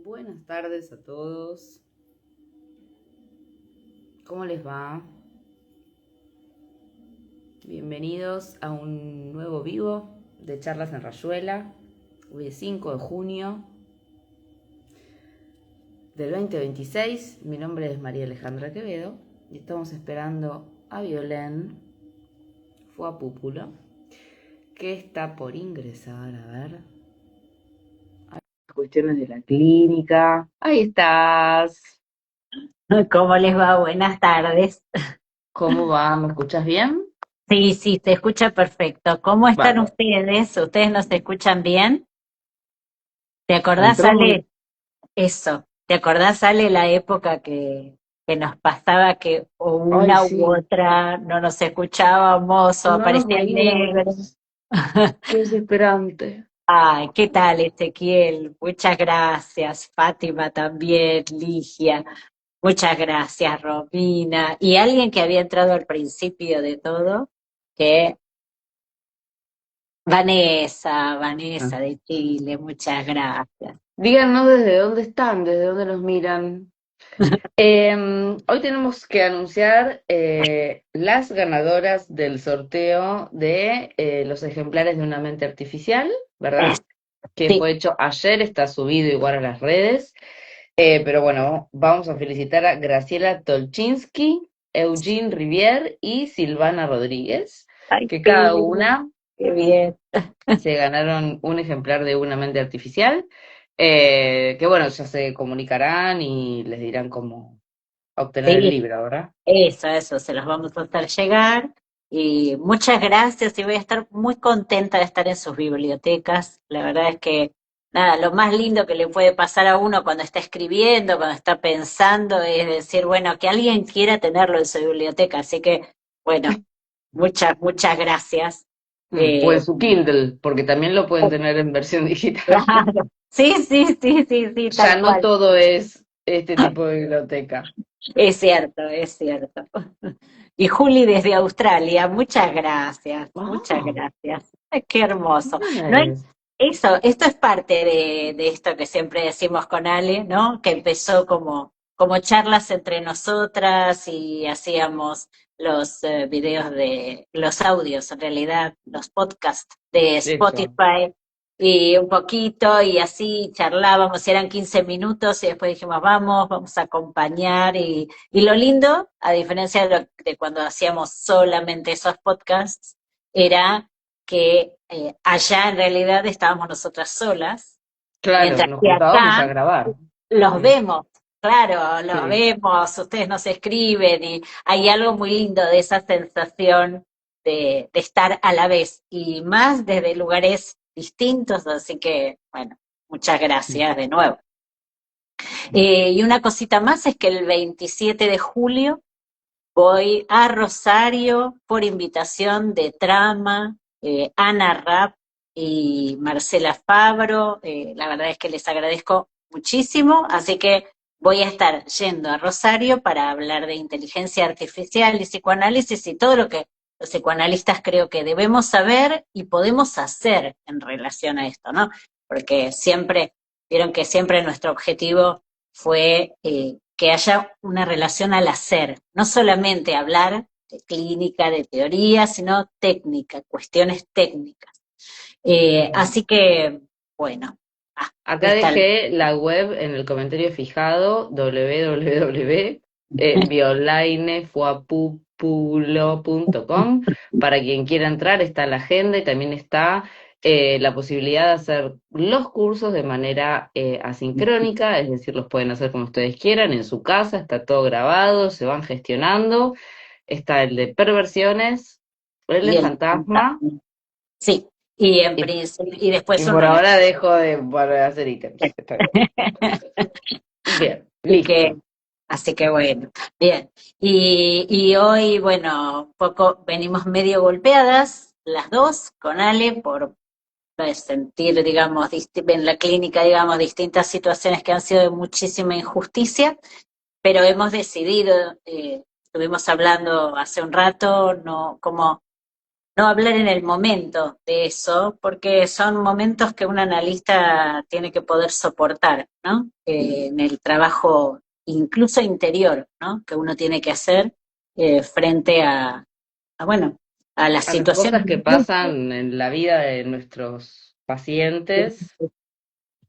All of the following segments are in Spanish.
Buenas tardes a todos. ¿Cómo les va? Bienvenidos a un nuevo vivo de Charlas en Rayuela. Hoy es 5 de junio del 2026. Mi nombre es María Alejandra Quevedo y estamos esperando a Violén Fuapúpulo, que está por ingresar. A ver. Hay cuestiones de la clínica. Ahí estás. ¿Cómo les va? Buenas tardes. ¿Cómo va? ¿Me escuchas bien? Sí, sí, se escucha perfecto. ¿Cómo están Bárbaro. ustedes? ¿Ustedes nos escuchan bien? ¿Te acordás, Entró muy... Ale? Eso. ¿Te acordás, Ale, la época que nos pasaba que o Ay, una u sí. otra no nos escuchábamos o No nos aparecía el negro? veíamos. Qué desesperante. Ay, ¿qué tal, Ezequiel? Muchas gracias. Fátima también, Ligia. Muchas gracias, Romina. Y alguien que había entrado al principio de todo, que Ah. Vanessa de Chile, muchas gracias. Díganos desde dónde están, desde dónde nos miran. Hoy tenemos que anunciar las ganadoras del sorteo de los ejemplares de Una mente artificial, Es- ¿verdad? Que sí, fue hecho ayer, está subido igual a las redes. Pero bueno, vamos a felicitar a Graciela Tolchinsky, Eugene Rivière y Silvana Rodríguez, ay, que qué cada bien, una qué bien. se ganaron un ejemplar de Una mente artificial, que bueno, ya se comunicarán y les dirán cómo obtener el Sí, libro, ¿verdad? eso, se los vamos a hacer llegar. Y muchas gracias y voy a estar muy contenta de estar en sus bibliotecas. La verdad es que, nada, lo más lindo que le puede pasar a uno cuando está escribiendo, cuando está pensando, es decir, bueno, que alguien quiera tenerlo en su biblioteca. Así que, bueno, muchas gracias. O Eh, en su Kindle, porque también lo pueden tener en versión digital. claro. Sí, sí, sí, sí, sí, Ya tal no cual. todo es este tipo de biblioteca. Es cierto, es cierto. Y Juli desde Australia, muchas gracias, muchas Ah, gracias. Ay, qué hermoso. No es nice. eso, esto es parte de esto que siempre decimos con Ale, ¿no? Que empezó como charlas entre nosotras y hacíamos los videos de los audios, en realidad, los podcasts de Eso. Spotify y un poquito y así charlábamos, y eran 15 minutos y después dijimos, vamos a acompañar y lo lindo, a diferencia de cuando hacíamos solamente esos podcasts, era que allá en realidad estábamos nosotras solas, Claro, mientras nos que juntábamos a acá grabar. los Mm, vemos, claro, los sí. vemos, ustedes nos escriben y hay algo muy lindo de esa sensación de estar a la vez y más desde lugares distintos, así que, bueno, muchas gracias de nuevo. Y una cosita más es que el 27 de julio voy a Rosario por invitación de Trama, Ana Rapp y Marcela Fabro. La verdad es que les agradezco muchísimo, así que voy a estar yendo a Rosario para hablar de inteligencia artificial y psicoanálisis y todo lo que los psicoanalistas creo que debemos saber y podemos hacer en relación a esto, ¿no? Porque siempre, vieron que siempre nuestro objetivo fue que haya una relación al hacer, no solamente hablar de clínica, de teoría, sino técnica, cuestiones técnicas. Ujú. Así que, bueno, Acá está el... dejé la web en el comentario fijado www.violainefuapupulo.com. Para quien quiera entrar está la agenda y también está la posibilidad de hacer los cursos de manera asincrónica, es decir, los pueden hacer como ustedes quieran en su casa, está todo grabado, se van gestionando. Está el de perversiones, el de Y el fantasma sí, y en y, principio, y y después por uno ahora dejo de volver a hacer ítems. Está bien. Bien, Así que, listo. así que bueno, bien. Y hoy, bueno, un poco venimos medio golpeadas, las dos, con Ale, por sentir, digamos, en la clínica, digamos, distintas situaciones que han sido de muchísima injusticia, pero hemos decidido, estuvimos hablando hace un rato, no, como no hablar en el momento de eso, porque son momentos que un analista tiene que poder soportar, ¿no? En el trabajo incluso interior, ¿no? Que uno tiene que hacer frente bueno, a las A las situaciones cosas que pasan en la vida de nuestros pacientes,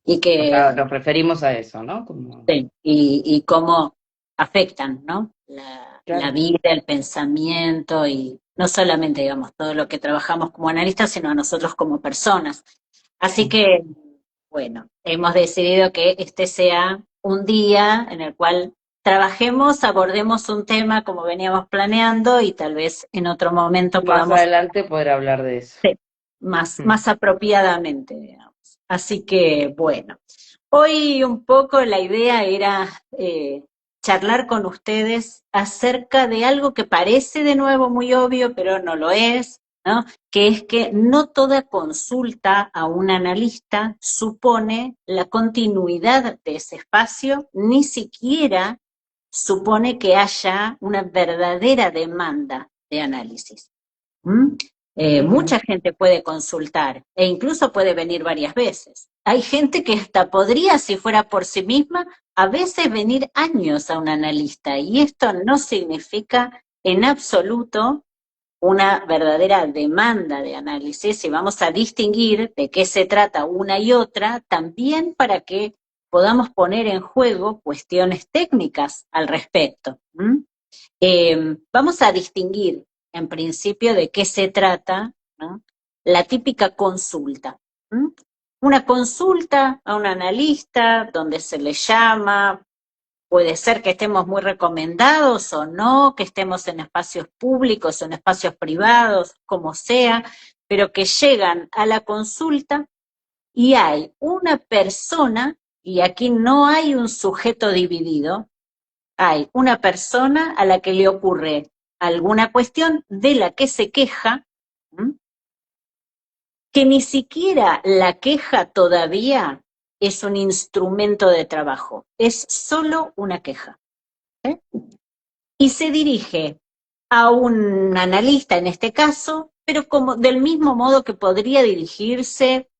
y o sea, que nos referimos a eso, ¿no? Como, sí, y cómo afectan, ¿no? La claro, vida, el pensamiento y no solamente, digamos, todo lo que trabajamos como analistas, sino a nosotros como personas. Así que, bueno, hemos decidido que este sea un día en el cual trabajemos, abordemos un tema como veníamos planeando y tal vez en otro momento más podamos adelante poder hablar de eso. sí, más, Mm. más apropiadamente, digamos. Así que, bueno, hoy un poco la idea era charlar con ustedes acerca de algo que parece de nuevo muy obvio, pero no lo es, ¿no? Que es que no toda consulta a un analista supone la continuidad de ese espacio, ni siquiera supone que haya una verdadera demanda de análisis. ¿Mm? Ujú. Mucha gente puede consultar e incluso puede venir varias veces. Hay gente que hasta podría, si fuera por sí misma, a veces venir años a un analista y esto no significa en absoluto una verdadera demanda de análisis y vamos a distinguir de qué se trata una y otra también para que podamos poner en juego cuestiones técnicas al respecto. ¿Mm? Vamos a distinguir en principio de qué se trata, ¿no? La típica consulta. ¿M? Una consulta a un analista donde se le llama, puede ser que estemos muy recomendados o no, que estemos en espacios públicos o en espacios privados, como sea, pero que llegan a la consulta y hay una persona, y aquí no hay un sujeto dividido, hay una persona a la que le ocurre alguna cuestión de la que se queja, ¿m? Que ni siquiera la queja todavía es un instrumento de trabajo, es solo una queja. ¿Eh? Y se dirige a un analista en este caso, pero como del mismo modo que podría dirigirse,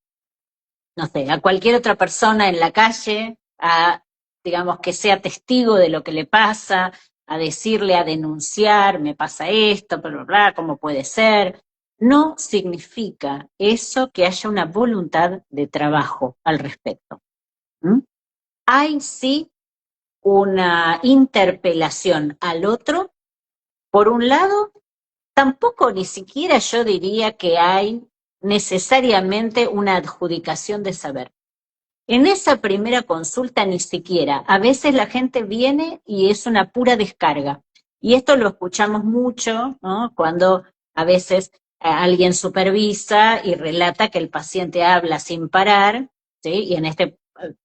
no sé, a cualquier otra persona en la calle, a, digamos, que sea testigo de lo que le pasa, a decirle, a denunciar, me pasa esto, bla, bla, bla, cómo puede ser. No significa eso que haya una voluntad de trabajo al respecto. ¿Mm? Hay sí una interpelación al otro. Por un lado, tampoco ni siquiera yo diría que hay necesariamente una adjudicación de saber. En esa primera consulta ni siquiera. A veces la gente viene y es una pura descarga. Y esto lo escuchamos mucho, ¿no? Cuando a veces alguien supervisa y relata que el paciente habla sin parar, ¿sí? Y en este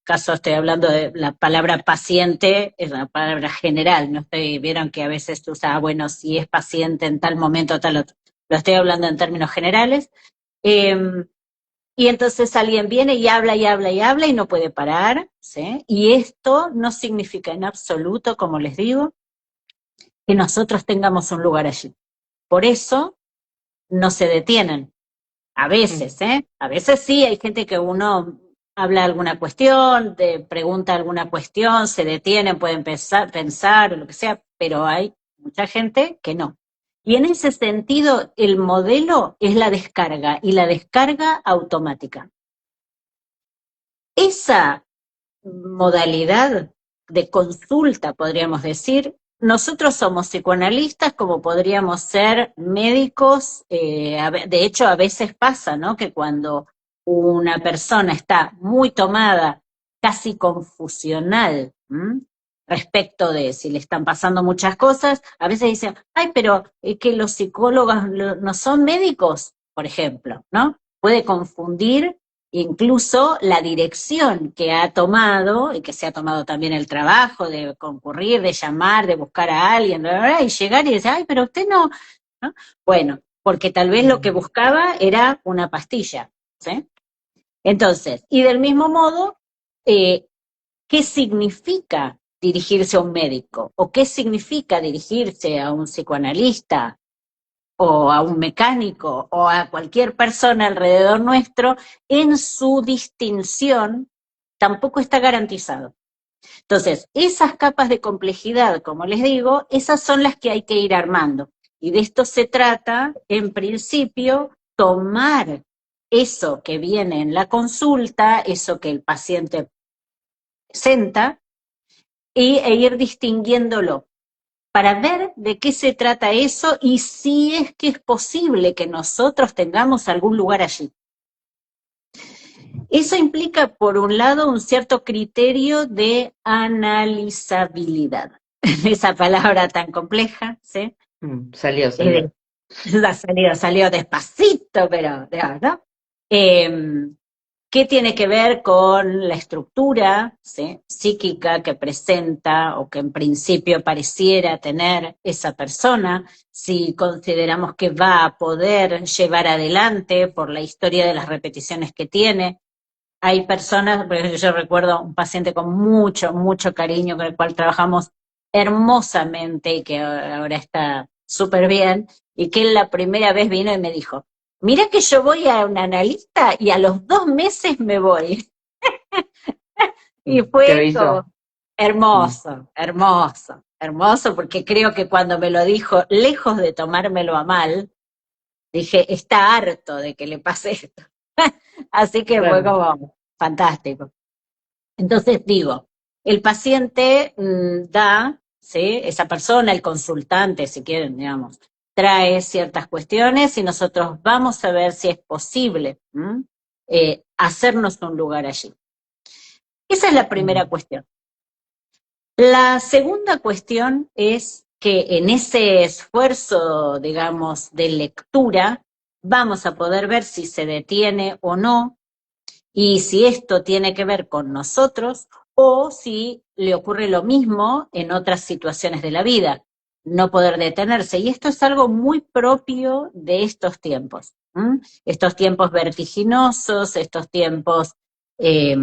caso estoy hablando de la palabra paciente, es una palabra general, no estoy, vieron que a veces se usa, bueno, si es paciente en tal momento, tal otro. Lo estoy hablando en términos generales. Eh, y entonces alguien viene y habla y habla y habla y no puede parar, ¿sí? Y esto no significa en absoluto, como les digo, que nosotros tengamos un lugar allí. Por eso no se detienen. A Mm. veces, ¿eh? A veces sí, hay gente que uno habla alguna cuestión, te pregunta alguna cuestión, se detienen, pueden pensar o lo que sea, pero hay mucha gente que no. Y en ese sentido, el modelo es la descarga y la descarga automática. Esa modalidad de consulta, podríamos decir. Nosotros somos psicoanalistas como podríamos ser médicos, de hecho a veces pasa, ¿no? Que cuando una persona está muy tomada, casi confusional, ¿m? Respecto de si le están pasando muchas cosas, a veces dicen, ay, pero que los psicólogos no son médicos, por ejemplo, ¿no? Puede confundir incluso la dirección que ha tomado y que se ha tomado también el trabajo de concurrir, de llamar, de buscar a alguien, bla, bla, bla, y llegar y decir, ay, pero usted no, ¿no? Bueno, porque tal vez lo que Mm. buscaba era una pastilla, ¿sí? Entonces, y del mismo modo, eh, ¿qué significa dirigirse a un médico? ¿O qué significa dirigirse a un psicoanalista? o a un mecánico o a cualquier persona alrededor nuestro, en su distinción, tampoco está garantizado. Entonces, esas capas de complejidad, como les digo, esas son las que hay que ir armando. Y de esto se trata, en principio, tomar eso que viene en la consulta, eso que el paciente presenta, e ir distinguiéndolo para ver de qué se trata eso y si es que es posible que nosotros tengamos algún lugar allí. Eso implica, por un lado, un cierto criterio de analizabilidad. Esa palabra tan compleja, ¿sí? Salió, salió. Salió despacito, pero, ¿no? ¿Qué tiene que ver con la estructura, ¿sí?, psíquica que presenta o que en principio pareciera tener esa persona? Si consideramos que va a poder llevar adelante por la historia de las repeticiones que tiene. Hay personas, por ejemplo, yo recuerdo un paciente con mucho, mucho cariño, con el cual trabajamos hermosamente y que ahora está súper bien, y que él la primera vez vino y me dijo, mira que yo voy a un analista y a los 2 meses me voy. Y Te fue como aviso. hermoso, hermoso, hermoso, porque creo que cuando me lo dijo, lejos de tomármelo a mal, dije, está harto de que le pase esto. Así que fue Claro. como fantástico. Entonces digo, el paciente da, ¿sí?, esa persona, el consultante, si quieren, digamos, trae ciertas cuestiones y nosotros vamos a ver si es posible hacernos un lugar allí. Esa es la primera cuestión. La segunda cuestión es que en ese esfuerzo, digamos, de lectura, vamos a poder ver si se detiene o no, y si esto tiene que ver con nosotros o si le ocurre lo mismo en otras situaciones de la vida, no poder detenerse. Y esto es algo muy propio de estos tiempos, estos tiempos vertiginosos, estos tiempos eh,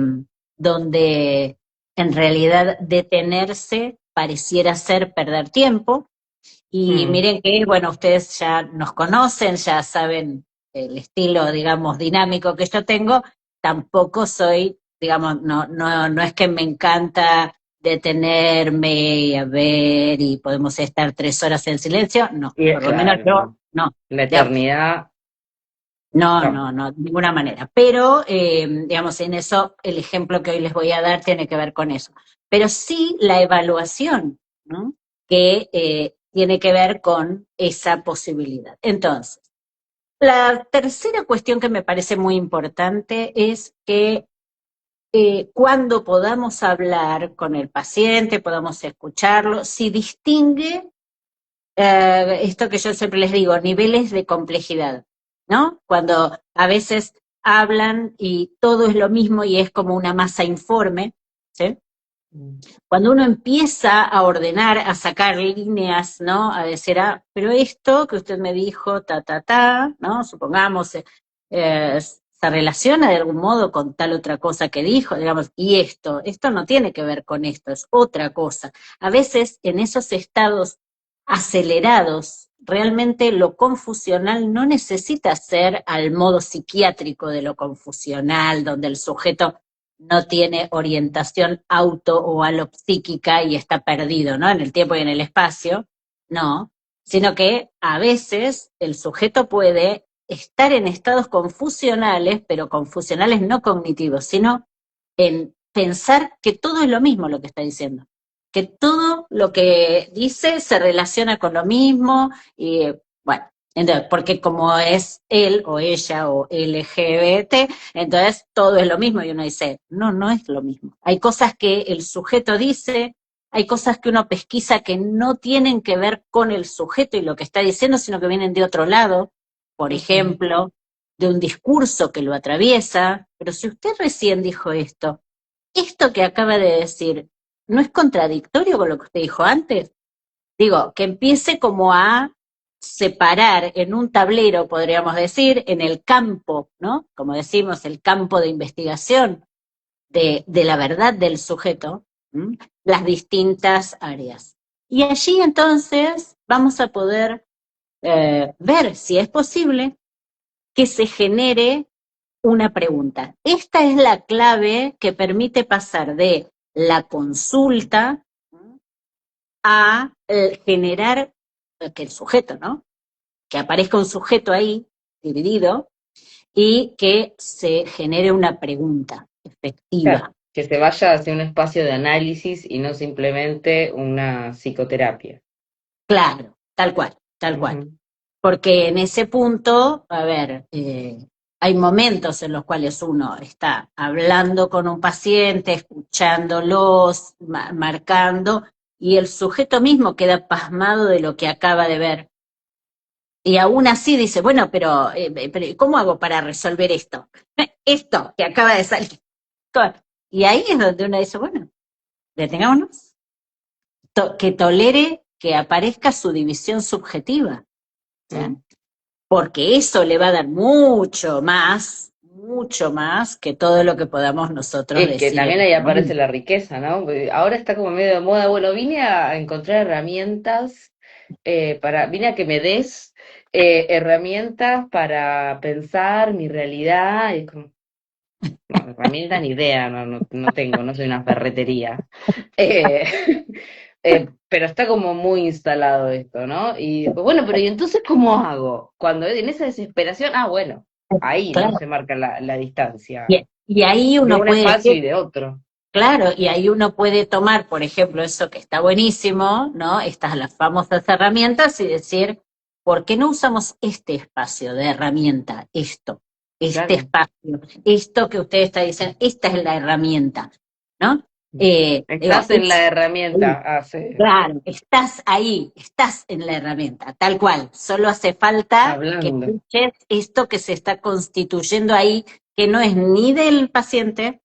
donde en realidad detenerse pareciera ser perder tiempo. Y Mm. miren que, bueno, ustedes ya nos conocen, ya saben el estilo, digamos, dinámico que yo tengo. Tampoco soy, digamos, no es que me encanta detenerme y a ver y podemos estar 3 horas en silencio, no, Y es por lo menos claro, yo no. no. La De eternidad, no, no. no, no, de ninguna manera. Pero, digamos, en eso, el ejemplo que hoy les voy a dar tiene que ver con eso. Pero sí la evaluación, ¿no?, que tiene que ver con esa posibilidad. Entonces, la tercera cuestión que me parece muy importante es que cuando podamos hablar con el paciente, podamos escucharlo, si distingue esto que yo siempre les digo, niveles de complejidad, ¿no? Cuando a veces hablan y todo es lo mismo y es como una masa informe, ¿sí? Cuando uno empieza a ordenar, a sacar líneas, ¿no? A decir, pero esto que usted me dijo, ¿no? Supongamos, se relaciona de algún modo con tal otra cosa que dijo, digamos, y esto no tiene que ver con esto, es otra cosa. A veces en esos estados acelerados, realmente lo confusional no necesita ser al modo psiquiátrico de lo confusional, donde el sujeto no tiene orientación auto o alopsíquica y está perdido, ¿no?, en el tiempo y en el espacio, no, sino que a veces el sujeto puede estar en estados confusionales, pero confusionales no cognitivos, sino en pensar que todo es lo mismo lo que está diciendo, que todo lo que dice se relaciona con lo mismo, y bueno, entonces, porque como es él o ella o LGBT, entonces todo es lo mismo, y uno dice, no, no es lo mismo. Hay cosas que el sujeto dice, hay cosas que uno pesquisa que no tienen que ver con el sujeto y lo que está diciendo, sino que vienen de otro lado, por ejemplo, de un discurso que lo atraviesa. Pero si usted recién dijo esto que acaba de decir, ¿no es contradictorio con lo que usted dijo antes? Digo, que empiece como a separar en un tablero, podríamos decir, en el campo, ¿no? Como decimos, el campo de investigación de la verdad del sujeto, las distintas áreas. Y allí entonces vamos a poder ver si es posible que se genere una pregunta. Esta es la clave que permite pasar de la consulta a generar que el sujeto, ¿no? Que aparezca un sujeto ahí dividido y que se genere una pregunta Claro, efectiva. que se vaya hacia un espacio de análisis y no simplemente una psicoterapia. Claro, tal cual, tal cual. Ujú. Porque en ese punto, a ver, hay momentos en los cuales uno está hablando con un paciente, escuchándolos, marcando, y el sujeto mismo queda pasmado de lo que acaba de ver. Y aún así dice, bueno, pero ¿cómo hago para resolver esto? Esto que acaba de salir. Y ahí es donde uno dice, bueno, detengámonos, que tolere que aparezca su división subjetiva, ¿sí? Mm. Porque eso le va a dar mucho más que todo lo que podamos nosotros Es que decir también en ahí este aparece momento. la riqueza, ¿no? Ahora está como medio de moda. Bueno, vine a encontrar herramientas vine a que me des herramientas para pensar mi realidad. Y es como, no, herramientas ni idea, no tengo, no soy una ferretería. Eh, pero está como muy instalado esto, ¿no? Y después, bueno, pero ¿y entonces cómo hago? Cuando en esa desesperación, bueno, ahí no Claro. se marca la distancia Y ahí de uno un puede espacio decir, y de otro. claro, y ahí uno puede tomar, por ejemplo, eso que está buenísimo, ¿no? Estas las famosas herramientas y decir, ¿por qué no usamos este espacio de herramienta? Este Claro. espacio, esto que usted está diciendo, esta es la herramienta, ¿no? Digo, Estás en la herramienta, hace claro, estás en la herramienta, tal cual. Solo hace falta que hablando. escuches esto que se está constituyendo ahí, que no es ni del paciente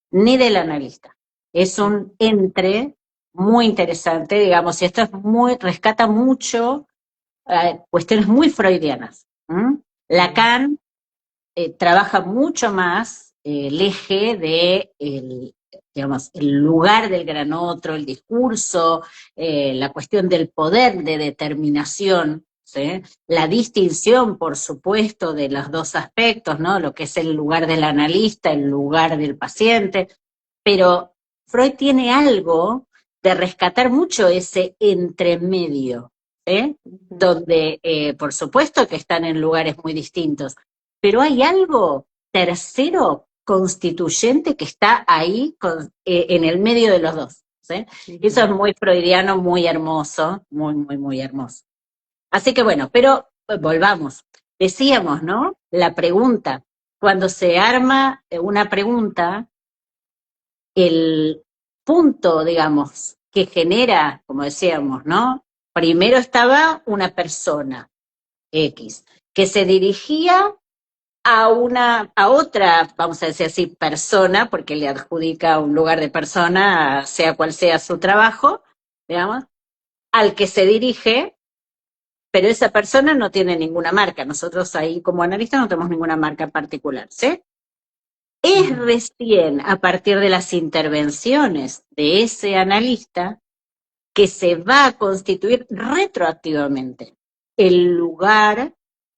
ni del analista. Es un entre muy interesante, digamos, y esto es rescata mucho cuestiones muy freudianas. ¿M? Lacan trabaja mucho más el eje de digamos, el lugar del gran otro, el discurso, la cuestión del poder de determinación, ¿sí? La distinción, por supuesto, de los dos aspectos, ¿no? Lo que es el lugar del analista, el lugar del paciente, pero Freud tiene algo de rescatar mucho ese entremedio, donde por supuesto que están en lugares muy distintos, pero hay algo tercero constituyente que está ahí en el medio de los dos. ¿Sí? Eso es muy freudiano, muy hermoso, muy, muy, muy hermoso. Así que bueno, pero volvamos. Decíamos, ¿no? La pregunta. Cuando se arma una pregunta, el punto, digamos, que genera, como decíamos, ¿no? Primero estaba una persona X que se dirigía a otra, vamos a decir así, persona, porque le adjudica un lugar de persona, sea cual sea su trabajo, digamos, al que se dirige, pero esa persona no tiene ninguna marca. Nosotros ahí como analistas no tenemos ninguna marca en particular, ¿sí? Es recién a partir de las intervenciones de ese analista que se va a constituir retroactivamente el lugar,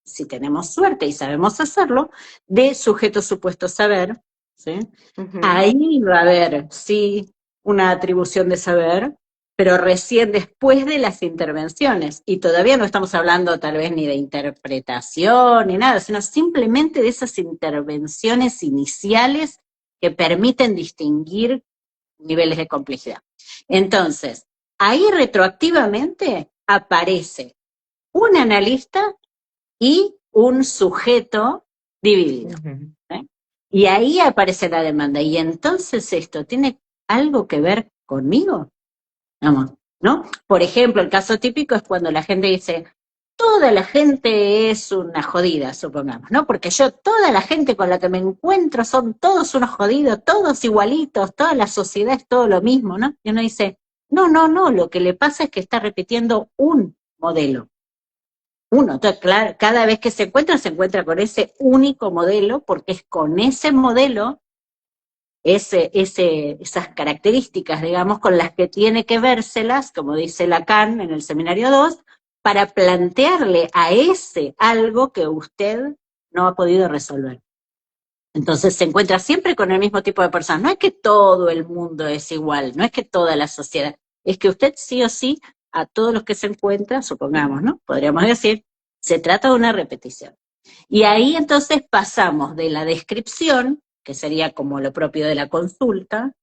si tenemos suerte y sabemos hacerlo, de sujeto supuesto saber, ¿sí? Ujú. Ahí va a haber, sí, una atribución de saber, pero recién después de las intervenciones. Y todavía no estamos hablando tal vez ni de interpretación ni nada, sino simplemente de esas intervenciones iniciales que permiten distinguir niveles de complejidad. Entonces, ahí retroactivamente aparece un analista y un sujeto dividido. Ujú. ¿Eh? Y ahí aparece la demanda. Y entonces esto tiene algo que ver conmigo. Vamos, ¿no? Por ejemplo, el caso típico es cuando la gente dice, toda la gente es una jodida, supongamos, ¿no? Porque toda la gente con la que me encuentro son todos unos jodidos, todos igualitos, toda la sociedad es todo lo mismo, ¿no? Y uno dice, no, no, no, lo que le pasa es que está repitiendo un modelo. Uno, entonces, claro, cada vez que se encuentra con ese único modelo, porque es con ese modelo, esas características, digamos, con las que tiene que vérselas, como dice Lacan en el seminario 2, para plantearle a ese algo que usted no ha podido resolver. Entonces se encuentra siempre con el mismo tipo de personas. No es que todo el mundo es igual, no es que toda la sociedad, es que usted sí o sí, a todos los que se encuentran, supongamos, ¿no? Podríamos decir, se trata de una repetición. Y ahí entonces pasamos de la descripción, que sería como lo propio de la consulta,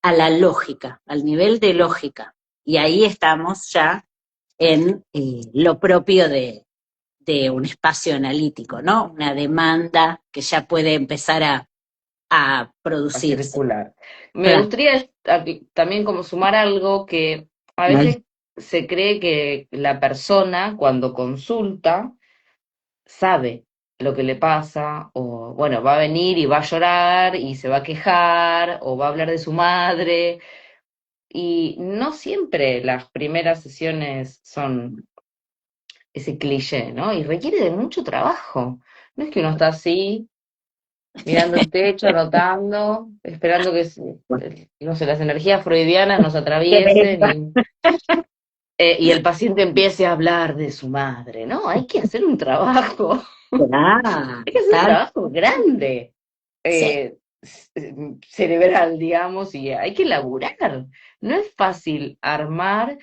a la lógica, al nivel de lógica. Y ahí estamos ya en lo propio de un espacio analítico, ¿no? Una demanda que ya puede empezar a A producirse. circular. Me Claro. gustaría también como sumar algo que a Vale. veces se cree que la persona cuando consulta sabe lo que le pasa, o bueno, va a venir y va a llorar y se va a quejar, o va a hablar de su madre, y no siempre las primeras sesiones son ese cliché, ¿no? Y requiere de mucho trabajo. No es que uno está así, mirando el techo, anotando, esperando que, no sé, las energías freudianas nos Que atraviesen venga. y el paciente empiece a hablar de su madre, ¿no? Hay que hacer un trabajo. Claro, Hay que hacer un tal, trabajo grande, sí, cerebral, digamos, y hay que laburar. No es fácil armar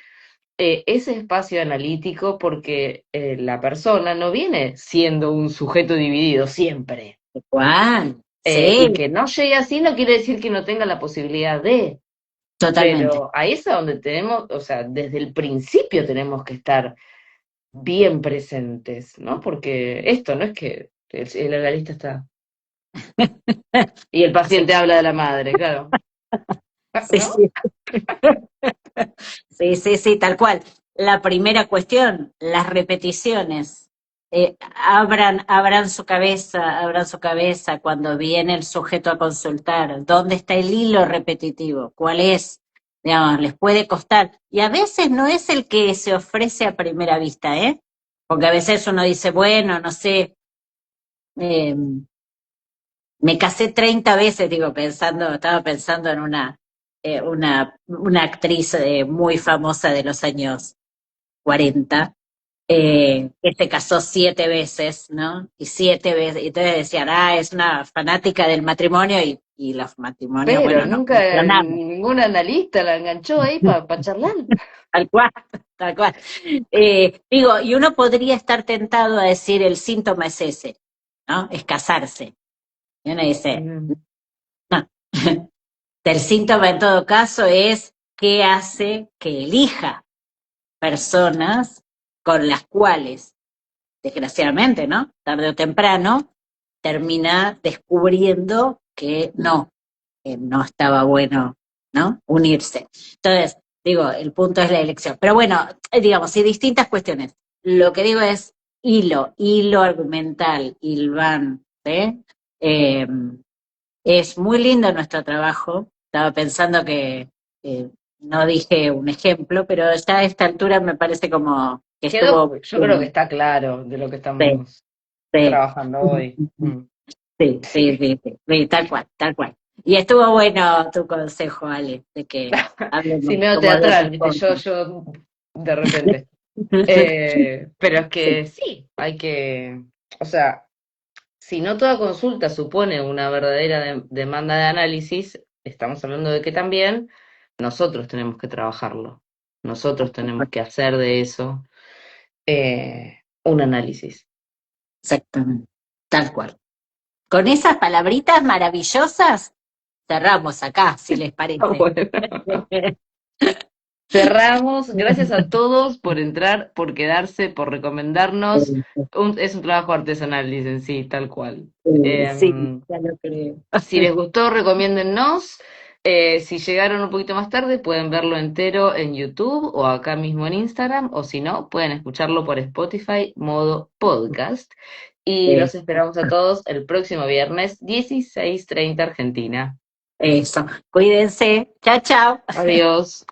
ese espacio analítico porque la persona no viene siendo un sujeto dividido siempre. igual, Y sí, que no llegue así no quiere decir que no tenga la posibilidad de, totalmente. pero ahí es donde tenemos, o sea, desde el principio tenemos que estar bien presentes, ¿no? Porque esto no es que el analista está y el Sí, paciente habla de la madre, claro. sí, ¿No? sí, sí, sí, sí, tal cual. La primera cuestión, las repeticiones. Abran su cabeza cuando viene el sujeto a consultar. ¿Dónde está el hilo repetitivo? ¿Cuál es? Digamos, les puede costar. Y a veces no es el que se ofrece a primera vista, ¿eh? Porque a veces uno dice, bueno, no sé, eh, me casé 30 veces, digo, estaba pensando en una actriz muy famosa de los años 40, que se casó 7 veces, ¿no? Y 7 veces, y entonces decían, es una fanática del matrimonio y los matrimonios, Pero bueno, no nunca funcionaban, ningún analista la enganchó ahí para charlar. tal cual, tal cual. Digo, y uno podría estar tentado a decir el síntoma es ese, ¿no? Es casarse. Y uno dice, Mm. no. El síntoma en todo caso es qué hace que elija personas con las cuales, desgraciadamente, ¿no? Tarde o temprano, termina descubriendo que no estaba bueno, ¿no? Unirse. Entonces, digo, el punto es la elección. Pero bueno, digamos, sí, distintas cuestiones. Lo que digo es hilo argumental, hilván, ¿sí? Eh, es muy lindo nuestro trabajo. Estaba pensando que no dije un ejemplo, pero ya a esta altura me parece como que Quedó, estuvo yo creo que bien. está claro de lo que Sí, estamos sí. trabajando hoy. Mm. Sí, sí, sí, sí, sí, tal cual, tal cual. Y estuvo bueno tu consejo, Ale, de que Sí, hablemos medio como de otras teatral, viste, cosas. yo de repente. Pero es Sí, que sí, hay que, o sea, si no toda consulta supone una verdadera demanda de análisis, estamos hablando de que también nosotros tenemos que trabajarlo, nosotros tenemos que hacer de eso un análisis. exactamente, tal cual. Con esas palabritas maravillosas, cerramos acá, si les Ah, parece. bueno. Cerramos. Gracias a todos por entrar, por quedarse, por recomendarnos. Es un trabajo artesanal, dicen, sí, tal cual. Sí, Em, ya lo creo. si les gustó, recomiéndennos. Si llegaron un poquito más tarde, pueden verlo entero en YouTube o acá mismo en Instagram, o si no, pueden escucharlo por Spotify, modo podcast. Y los esperamos a todos el próximo viernes, 16:30 Argentina. Eso. Cuídense. Chao, chao. Adiós.